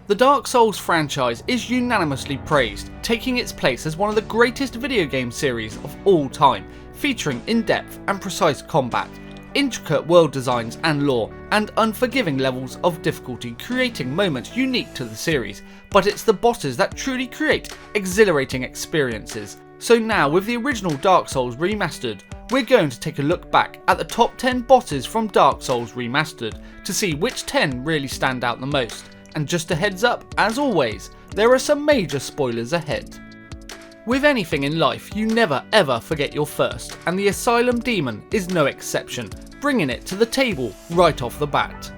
The Dark Souls franchise is unanimously praised, taking its place as one of the greatest video game series of all time, featuring in-depth and precise combat, intricate world designs and lore, and unforgiving levels of difficulty, creating moments unique to the series. But it's the bosses that truly create exhilarating experiences. So now, with the original Dark Souls Remastered, we're going to take a look back at the top 10 bosses from Dark Souls Remastered to see which 10 really stand out the most. And just a heads up, as always, there are some major spoilers ahead. With anything in life, you never ever forget your first, and the Asylum Demon is no exception, bringing it to the table right off the bat.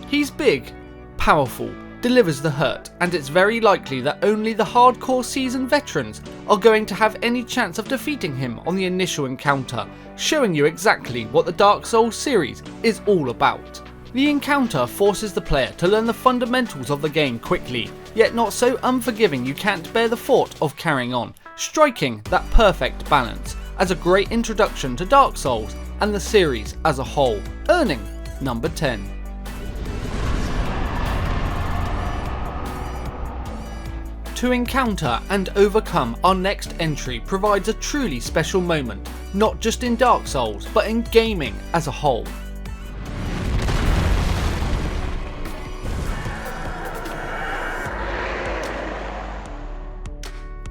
He's big, powerful, delivers the hurt, and it's very likely that only the hardcore seasoned veterans are going to have any chance of defeating him on the initial encounter, showing you exactly what the Dark Souls series is all about. The encounter forces the player to learn the fundamentals of the game quickly, yet not so unforgiving you can't bear the thought of carrying on, striking that perfect balance as a great introduction to Dark Souls and the series as a whole, earning number 10. To encounter and overcome our next entry provides a truly special moment, not just in Dark Souls, but in gaming as a whole.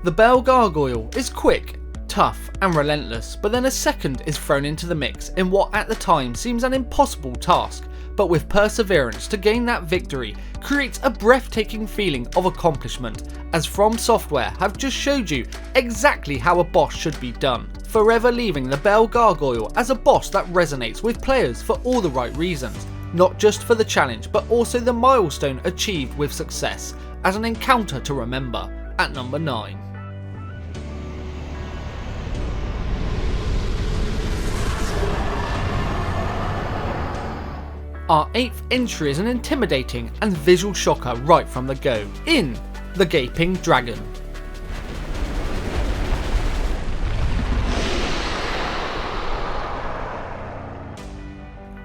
The Bell Gargoyle is quick, tough and relentless, but then a second is thrown into the mix in what at the time seems an impossible task, but with perseverance to gain that victory creates a breathtaking feeling of accomplishment, as FromSoftware have just showed you exactly how a boss should be done, forever leaving the Bell Gargoyle as a boss that resonates with players for all the right reasons, not just for the challenge but also the milestone achieved with success, as an encounter to remember, at number 9. Our 8th entry is an intimidating and visual shocker right from the go, in the Gaping Dragon.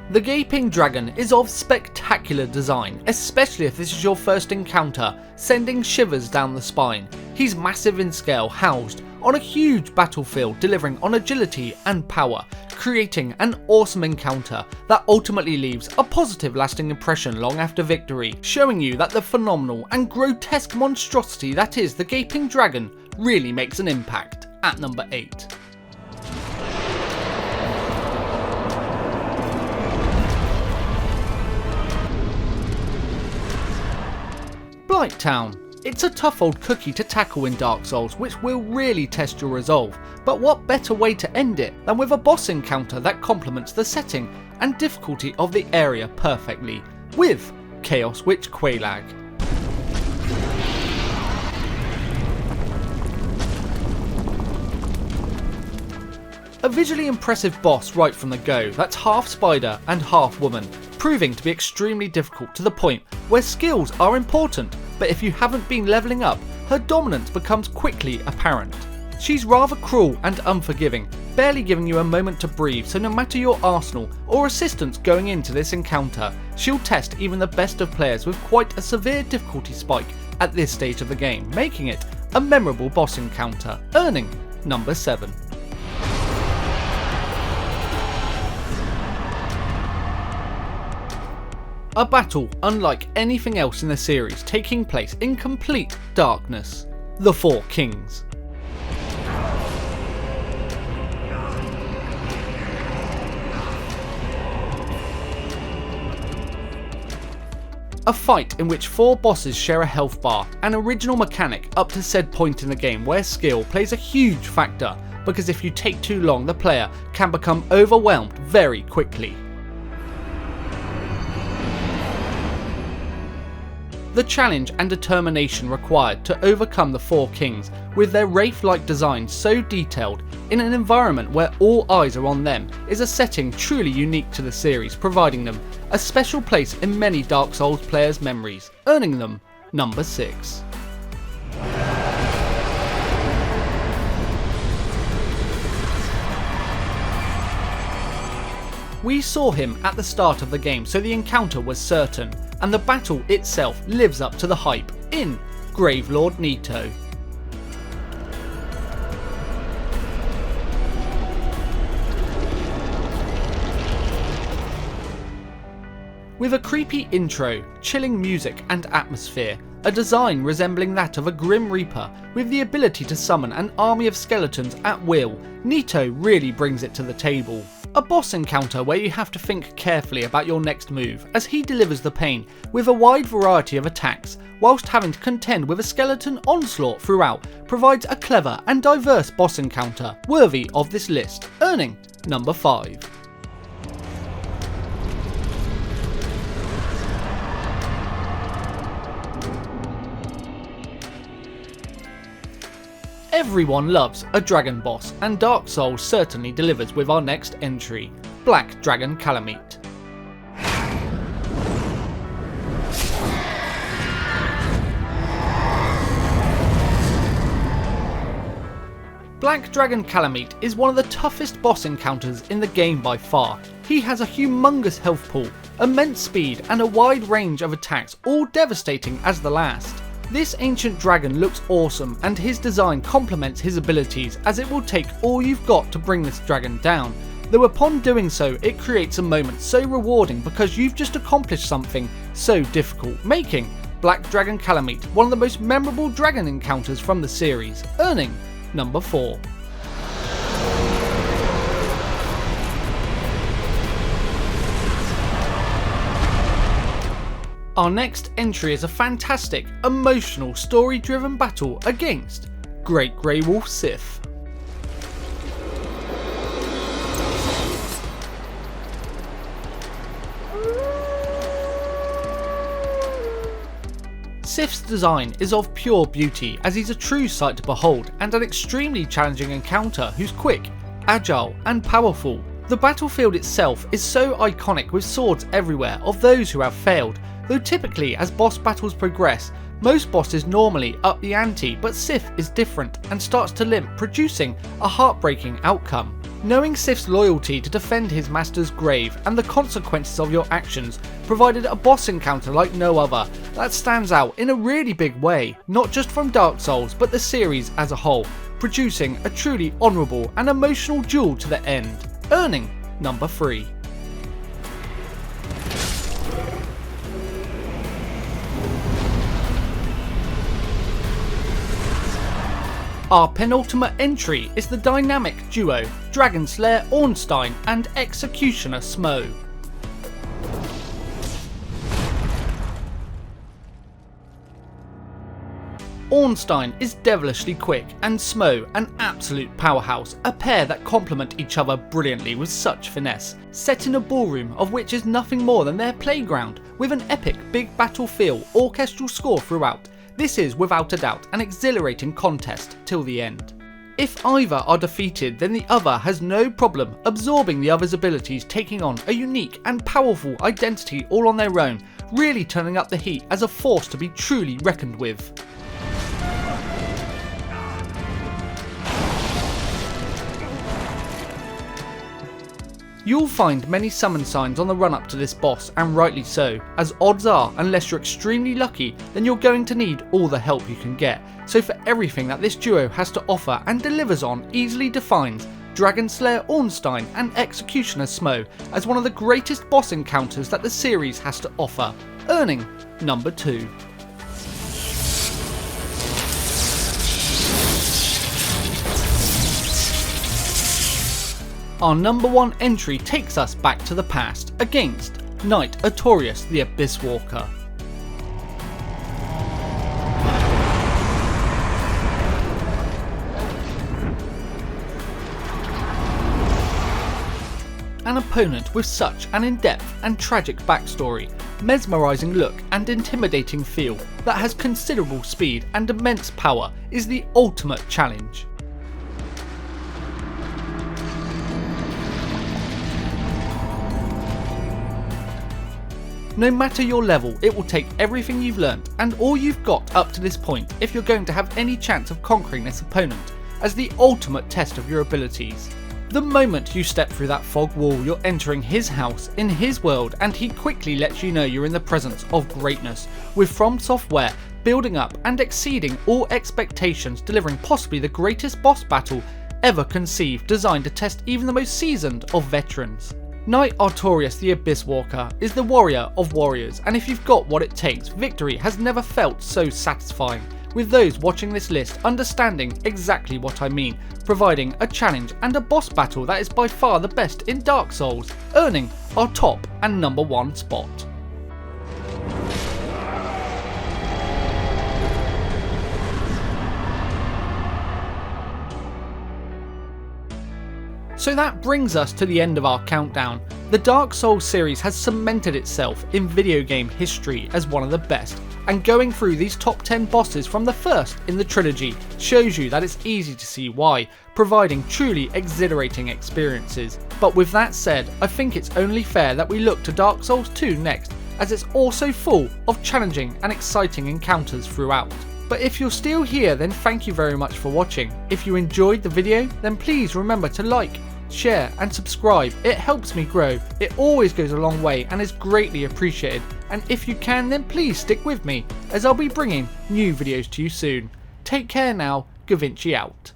The Gaping Dragon is of spectacular design, especially if this is your first encounter, sending shivers down the spine. He's massive in scale, housed on a huge battlefield, delivering on agility and power, creating an awesome encounter that ultimately leaves a positive lasting impression long after victory, showing you that the phenomenal and grotesque monstrosity that is the Gaping Dragon really makes an impact, at number 8. Blighttown. It's a tough old cookie to tackle in Dark Souls, which will really test your resolve, but what better way to end it than with a boss encounter that complements the setting and difficulty of the area perfectly, with Chaos Witch Quailag. A visually impressive boss right from the go that's half spider and half woman, proving to be extremely difficult to the point where skills are important, but if you haven't been levelling up, her dominance becomes quickly apparent. She's rather cruel and unforgiving, barely giving you a moment to breathe, so no matter your arsenal or assistance going into this encounter, she'll test even the best of players with quite a severe difficulty spike at this stage of the game, making it a memorable boss encounter, earning number 7. A battle unlike anything else in the series, taking place in complete darkness. The Four Kings. A fight in which 4 bosses share a health bar, an original mechanic up to said point in the game where skill plays a huge factor, because if you take too long the player can become overwhelmed very quickly. The challenge and determination required to overcome the Four Kings, with their wraith-like design so detailed in an environment where all eyes are on them, is a setting truly unique to the series, providing them a special place in many Dark Souls players' memories, earning them number 6. We saw him at the start of the game, so the encounter was certain, and the battle itself lives up to the hype in Gravelord Nito. With a creepy intro, chilling music and atmosphere, a design resembling that of a Grim Reaper with the ability to summon an army of skeletons at will, Nito really brings it to the table. A boss encounter where you have to think carefully about your next move as he delivers the pain with a wide variety of attacks whilst having to contend with a skeleton onslaught throughout provides a clever and diverse boss encounter worthy of this list, earning number 5. Everyone loves a dragon boss, and Dark Souls certainly delivers with our next entry, Black Dragon Calamite. Black Dragon Calamite is one of the toughest boss encounters in the game by far. He has a humongous health pool, immense speed and a wide range of attacks, all devastating as the last. This ancient dragon looks awesome and his design complements his abilities as it will take all you've got to bring this dragon down, though upon doing so it creates a moment so rewarding because you've just accomplished something so difficult, making Black Dragon Calamite one of the most memorable dragon encounters from the series, earning number 4. Our next entry is a fantastic, emotional, story-driven battle against Great Grey Wolf Sith. Sith's design is of pure beauty as he's a true sight to behold and an extremely challenging encounter who's quick, agile and powerful. The battlefield itself is so iconic with swords everywhere of those who have failed, though typically as boss battles progress, most bosses normally up the ante, but Sith is different and starts to limp, producing a heartbreaking outcome. Knowing Sith's loyalty to defend his master's grave and the consequences of your actions provided a boss encounter like no other that stands out in a really big way, not just from Dark Souls but the series as a whole, producing a truly honourable and emotional duel to the end, earning number 3. Our penultimate entry is the dynamic duo Dragon Slayer Ornstein and Executioner Smo. Ornstein is devilishly quick and Smo an absolute powerhouse, a pair that complement each other brilliantly with such finesse, set in a ballroom of which is nothing more than their playground, with an epic big battle feel orchestral score throughout. This is without a doubt an exhilarating contest till the end. If either are defeated, then the other has no problem absorbing the other's abilities, taking on a unique and powerful identity all on their own, really turning up the heat as a force to be truly reckoned with. You'll find many summon signs on the run up to this boss, and rightly so, as odds are, unless you're extremely lucky, then you're going to need all the help you can get. So for everything that this duo has to offer and delivers on easily defines Dragon Slayer Ornstein and Executioner Smo as one of the greatest boss encounters that the series has to offer, earning number 2. Our number 1 entry takes us back to the past against Knight Artorias the Abyss Walker. An opponent with such an in-depth and tragic backstory, mesmerising look and intimidating feel that has considerable speed and immense power is the ultimate challenge. No matter your level, it will take everything you've learnt and all you've got up to this point if you're going to have any chance of conquering this opponent, as the ultimate test of your abilities. The moment you step through that fog wall, you're entering his house, in his world, and he quickly lets you know you're in the presence of greatness, with FromSoftware building up and exceeding all expectations, delivering possibly the greatest boss battle ever conceived, designed to test even the most seasoned of veterans. Knight Artorias the Abyss Walker is the warrior of warriors, and if you've got what it takes, victory has never felt so satisfying, with those watching this list understanding exactly what I mean, providing a challenge and a boss battle that is by far the best in Dark Souls, earning our top and number 1 spot. So that brings us to the end of our countdown. The Dark Souls series has cemented itself in video game history as one of the best, and going through these top 10 bosses from the first in the trilogy shows you that it's easy to see why, providing truly exhilarating experiences. But with that said, I think it's only fair that we look to Dark Souls 2 next, as it's also full of challenging and exciting encounters throughout. But if you're still here, then thank you very much for watching. If you enjoyed the video, then please remember to like, share and subscribe. It helps me grow. It always goes a long way and is greatly appreciated. And if you can, then please stick with me, as I'll be bringing new videos to you soon. Take care now. Gavinchi out.